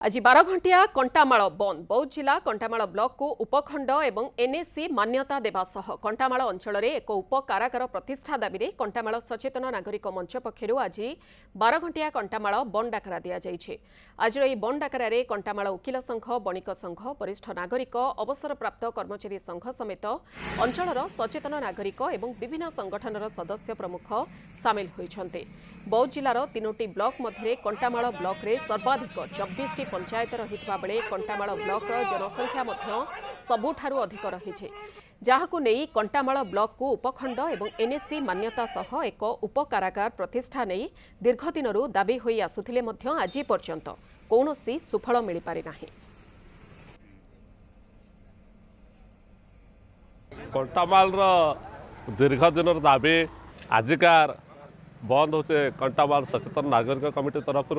आज 12 घंटिया कंटामाल बंद बौद्ध जिला कंटामाल ब्लॉक को उपखंड एवं एनएसी मान्यता देवा सह कंटामाल अंचल में एक उप कारागार प्रतिष्ठा दाबी में कंटामाल सचेतन नागरिक मंच पक्षर आज 12 घंटिया कंटामाल बंद डाकरा दि जाइए। आज यह बंद डाकरारे कंटामाल उकिल संघ बणिक संघ वरिष्ठ नागरिक अवसरप्राप्त कर्मचारी संघ समेत अंचल सचेतन नागरिक एवं विभिन्न संगठन सदस्य प्रमुख सामिल होइछन्ते। बौद्ध जिलार 3टी ब्लॉक मध्य कंटामाल ब्लॉक रे सर्वाधिक 24टी पंचायत रहितबा बेले कंटामाल ब्लॉक जनसंख्या सबुठारु अधिक रही जहाकु नेई कंटामाल ब्लॉक को उपखंड एवं एनएसी मान्यता सह एक उप कारागार प्रतिष्ठा नहीं दीर्घ दिनरू दाबी होई आसुथिले मध्य आज पर्यंत कौनसी सुफल मिल पारि नाही। कंटामाल दीर्घ दिन दाबी आजिकार बंद होचे कंटामाल सचेतन नागरिक कमिटी तरफ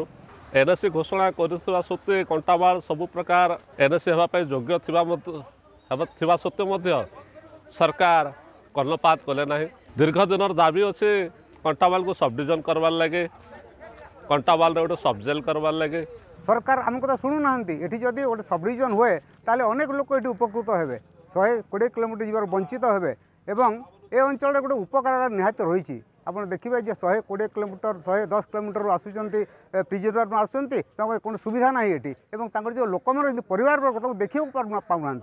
एनएसी घोषणा करथिबा सत्वे कंटामाल सबु प्रकार एनएसी होगा योग्य थिबा सत्वे सरकार कर्णपात कले ना। दीर्घ दिन दाबी अच्छे कंटामाल को सब डिविजन करवार लगे कंटामाल गोटे सब जेल करवार लगे सरकार आम कथा शुणु ना ये जदि गोटे सब डिविजन हुए ताले अनेक लोक ये उपकृत हे 120 किलोमीटर जीवार वंचित हे एवं ए अंचल गोटे उपकारागार निहाती रही आपड़ देखिए 120 किलोमीटर 110 किलोमीटर आसुँच प्रिजनर आसुँच कौन सुविधा ना ये जो लोक मैंने परिवार देखा पाऊना।